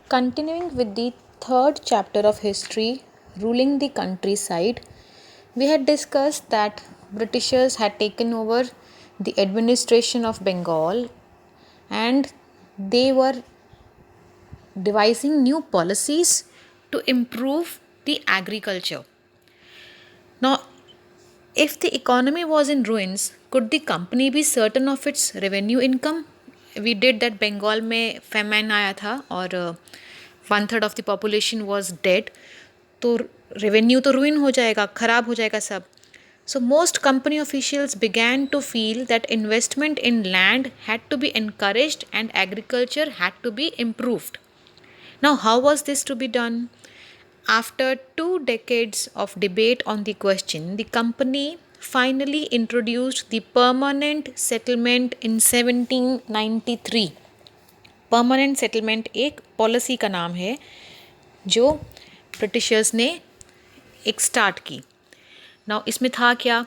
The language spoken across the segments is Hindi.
Continuing with the third chapter of history, ruling the countryside, we had discussed that Britishers had taken over the administration of Bengal and they were devising new policies to improve the agriculture. Now, if the economy was in ruins, could the company be certain of its revenue income? We did that Bengal में famine आया था और 1/3 of the population was dead. तो revenue तो ruin हो जाएगा, खराब हो जाएगा सब. So most company officials began to feel that investment in land had to be encouraged and agriculture had to be improved. Now, how was this to be done? After 2 decades of debate on the question, the company finally introduced the permanent settlement in 1793. Permanent settlement एक पॉलिसी का नाम है जो ब्रिटिशर्स ने एक स्टार्ट की. नाउ इसमें था क्या?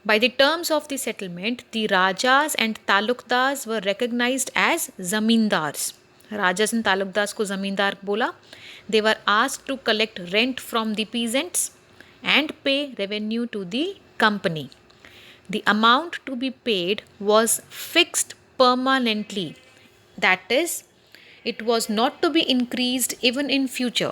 By the terms of the settlement, the Rajas and Talukdars were recognized as zamindars. Rajas and Talukdars को zamindar बोला. They were asked to collect rent from the peasants and pay revenue to the company. The amount to be paid was fixed permanently. That is, it was not to be increased even in future.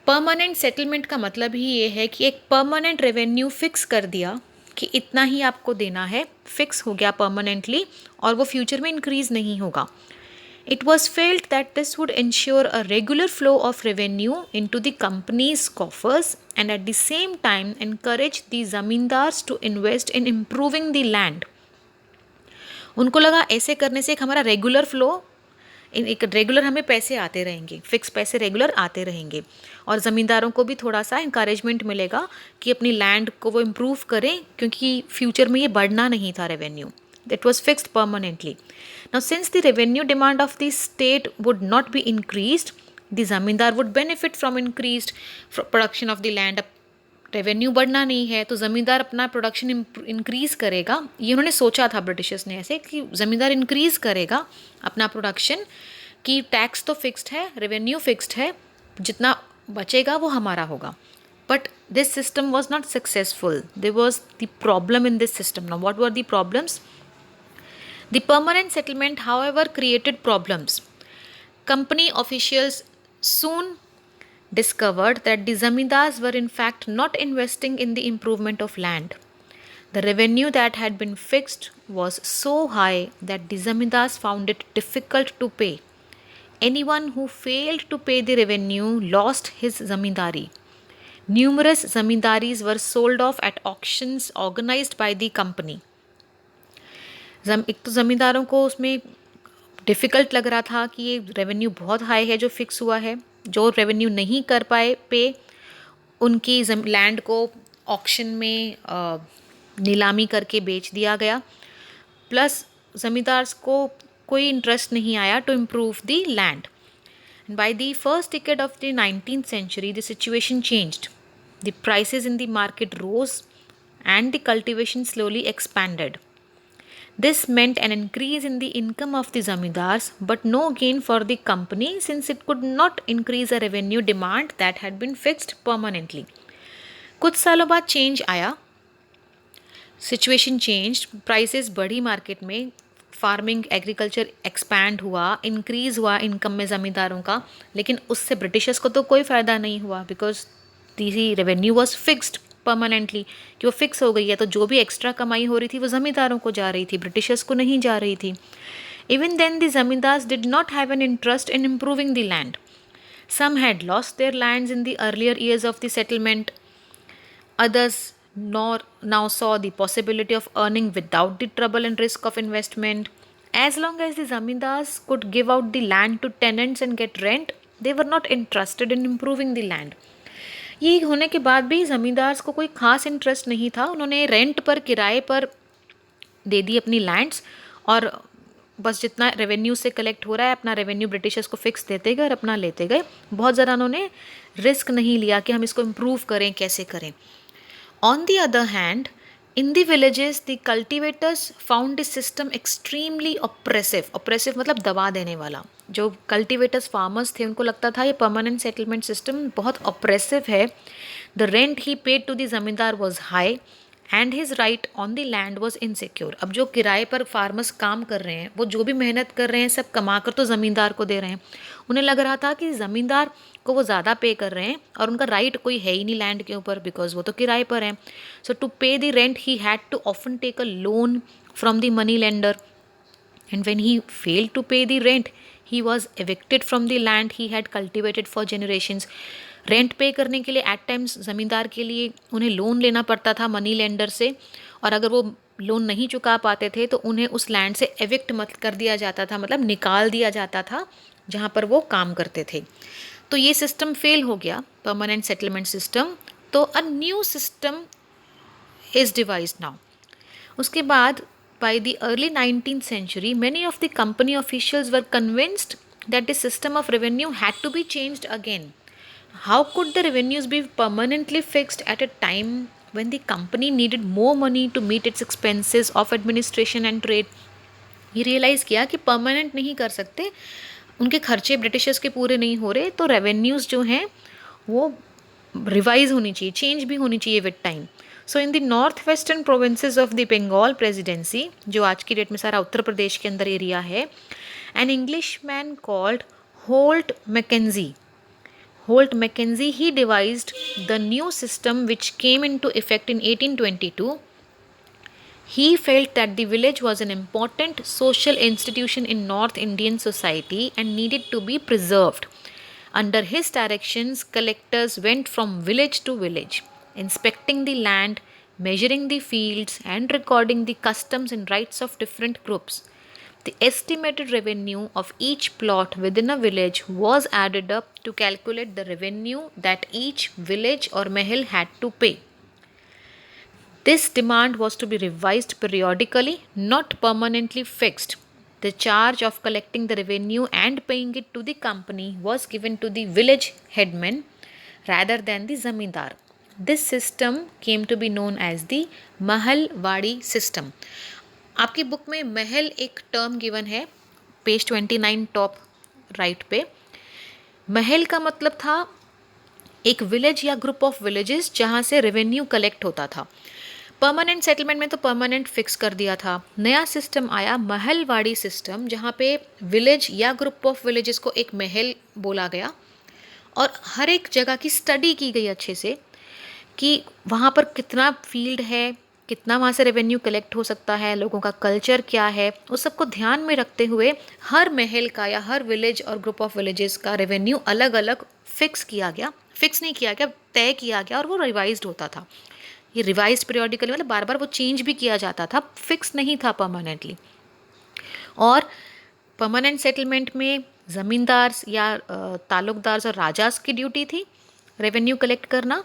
Permanent settlement का मतलब ही ये है कि एक परमानेंट रेवेन्यू फिक्स कर दिया कि इतना ही आपको देना है, फिक्स हो गया परमानेंटली और वो फ्यूचर में इंक्रीज नहीं होगा. It was felt that this would ensure a regular flow of revenue into the company's coffers and at the same time encourage the zamindars to invest in improving the land. उनको लगा ऐसे करने से एक हमारा रेगुलर फ्लो, एक रेगुलर हमें पैसे आते रहेंगे, फिक्स पैसे रेगुलर आते रहेंगे और ज़मींदारों को भी थोड़ा सा इंकरेजमेंट मिलेगा कि अपनी लैंड को वो इम्प्रूव करें क्योंकि फ्यूचर में ये बढ़ना नहीं था revenue. That was fixed permanently. Now, since the revenue demand of the state would not be increased, the zamindar would benefit from increased production of the land. Revenue बढ़ना नहीं है तो ज़मींदार अपना प्रोडक्शन इंक्रीज़ करेगा. ये उन्होंने सोचा था ब्रिटिशर्स ने ऐसे कि ज़मींदार इंक्रीज़ करेगा अपना प्रोडक्शन, कि टैक्स तो फिक्स्ड है, रेवेन्यू फिक्स्ड है, जितना बचेगा वो हमारा होगा. But this system was not successful. There was the problem in this system. Now, what were the problems? The permanent settlement, however, created problems. Company officials soon discovered that the zamindars were in fact not investing in the improvement of land. The revenue that had been fixed was so high that the zamindars found it difficult to pay. Anyone who failed to pay the revenue lost his zamindari. Numerous zamindaris were sold off at auctions organized by the company. एक तो ज़मींदारों को उसमें डिफ़िकल्ट लग रहा था कि ये रेवेन्यू बहुत हाई है जो फिक्स हुआ है, जो रेवेन्यू नहीं कर पाए पे उनकी लैंड को ऑक्शन में नीलामी करके बेच दिया गया. प्लस ज़मींदार्स को कोई इंटरेस्ट नहीं आया to improve the land. By the first decade of the 19th century, the situation changed. The prices in the market rose and the cultivation slowly expanded. This meant an increase in the income of the zamindars, but no gain for the company since it could not increase a revenue demand that had been fixed permanently. कुछ सालों बाद चेंज आया, सिचुएशन चेंज्ड, प्राइसेस बढ़ी मार्केट में, फार्मिंग एग्रीकल्चर एक्सपैंड हुआ, इंक्रीज़ हुआ इनकम में ज़मींदारों का, लेकिन उससे ब्रिटिशर्स को तो कोई फ़ायदा नहीं हुआ because the revenue was fixed permanently, कि वो फिक्स हो गई है तो जो भी एक्स्ट्रा कमाई हो रही थी वो ज़मींदारों को जा रही थी, ब्रिटिशर्स को नहीं जा रही थी. Even then the zamindars did not have an interest in improving the land. Some had lost their lands in the earlier years of the settlement. Others now saw the possibility of earning without the trouble and risk of investment. As long as the zamindars could give out the land to tenants and get rent, they were not interested in improving the land. ये होने के बाद भी ज़मींदार्स को कोई ख़ास इंटरेस्ट नहीं था. उन्होंने रेंट पर, किराए पर दे दी अपनी लैंड्स और बस जितना रेवेन्यू से कलेक्ट हो रहा है अपना रेवेन्यू ब्रिटिशर्स को फिक्स देते गए और अपना लेते गए. बहुत ज़रा उन्होंने रिस्क नहीं लिया कि हम इसको इम्प्रूव करें, कैसे करें. On the other hand, in the villages, the cultivators found the system extremely oppressive. Oppressive मतलब दबा देने वाला. जो कल्टिवेटर्स फार्मर्स थे उनको लगता था ये परमानेंट सेटलमेंट सिस्टम बहुत ऑप्रेसिव है. The rent he paid to the zamindar was high and his right on the land was insecure. अब जो किराए पर फार्मर्स काम कर रहे हैं, वो जो भी मेहनत कर रहे हैं सब कमा कर तो ज़मींदार को दे रहे हैं. उन्हें लग रहा था कि ज़मींदार को वो ज़्यादा पे कर रहे हैं और उनका राइट कोई है ही नहीं लैंड के ऊपर, बिकॉज वो तो किराए पर हैं. So to pay the rent he had to often take a loan from the money lender, and when he failed to pay the rent he was evicted from the land he had cultivated for generations. Rent पे करने के लिए एट टाइम्स ज़मींदार के लिए उन्हें लोन लेना पड़ता था मनी लेंडर से, और अगर वो लोन नहीं चुका पाते थे तो उन्हें उस लैंड से एविक्ट मत कर दिया जाता था, मतलब निकाल दिया जाता था जहाँ पर वो काम करते थे. तो ये सिस्टम फेल हो गया, परमानेंट सेटलमेंट सिस्टम. तो a new system is devised now. उसके बाद by the early 19th century, many of the company officials were convinced that the system of revenue had to be changed again. How could the revenues be permanently fixed at a time when the company needed more money to meet its expenses of administration and trade? ये रियलाइज़ किया कि परमानेंट नहीं कर सकते, उनके खर्चे ब्रिटिशर्स के पूरे नहीं हो रहे, तो रेवेन्यूज़ जो हैं वो रिवाइज होनी चाहिए, चेंज भी होनी चाहिए with time. So in the north western provinces of the Bengal presidency, जो आज की डेट में सारा उत्तर प्रदेश के अंदर एरिया है, an English man called Holt Mackenzie he devised the new system which came into effect in 1822. He felt that the village was an important social institution in North Indian society and needed to be preserved. Under his directions, collectors went from village to village, inspecting the land, measuring the fields, and recording the customs and rights of different groups. The estimated revenue of each plot within a village was added up to calculate the revenue that each village or mahal had to pay. This demand was to be revised periodically, not permanently fixed. The charge of collecting the revenue and paying it to the company was given to the village headman rather than the zamindar. This system came to be known as the Mahalwadi system. आपकी बुक में महल एक टर्म गिवन है, पेज 29 टॉप राइट पे. महल का मतलब था एक विलेज या ग्रुप ऑफ विलेजेस जहाँ से रेवेन्यू कलेक्ट होता था. परमानेंट सेटलमेंट में तो परमानेंट फिक्स कर दिया था. नया सिस्टम आया महलवाड़ी सिस्टम, जहाँ पे विलेज या ग्रुप ऑफ विलेजेस को एक महल बोला गया और हर एक जगह की स्टडी की गई अच्छे से कि वहाँ पर कितना फील्ड है, कितना वहाँ से रेवेन्यू कलेक्ट हो सकता है, लोगों का कल्चर क्या है, उस सबको ध्यान में रखते हुए हर महल का या हर विलेज और ग्रुप ऑफ विलेजेस का रेवेन्यू अलग अलग फिक्स किया गया. फिक्स नहीं किया गया, तय किया गया, और वो रिवाइज्ड होता था. ये रिवाइज पीरियडिकली मतलब बार बार वो चेंज भी किया जाता था, फिक्स नहीं था परमानेंटली. और परमानेंट सेटलमेंट में ज़मींदार या ताल्लुकदार और राजास की ड्यूटी थी रेवेन्यू कलेक्ट करना.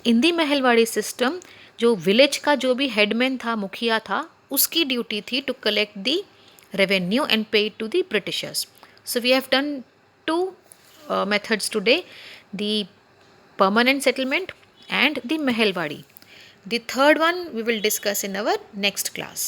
इन दी महलवाड़ी सिस्टम जो विलेज का जो भी हेडमैन था, मुखिया था, उसकी ड्यूटी थी to collect the revenue and pay to the Britishers. So we have done 2 methods today, the permanent settlement and the Mahalwadi. The third one we will discuss in our next class.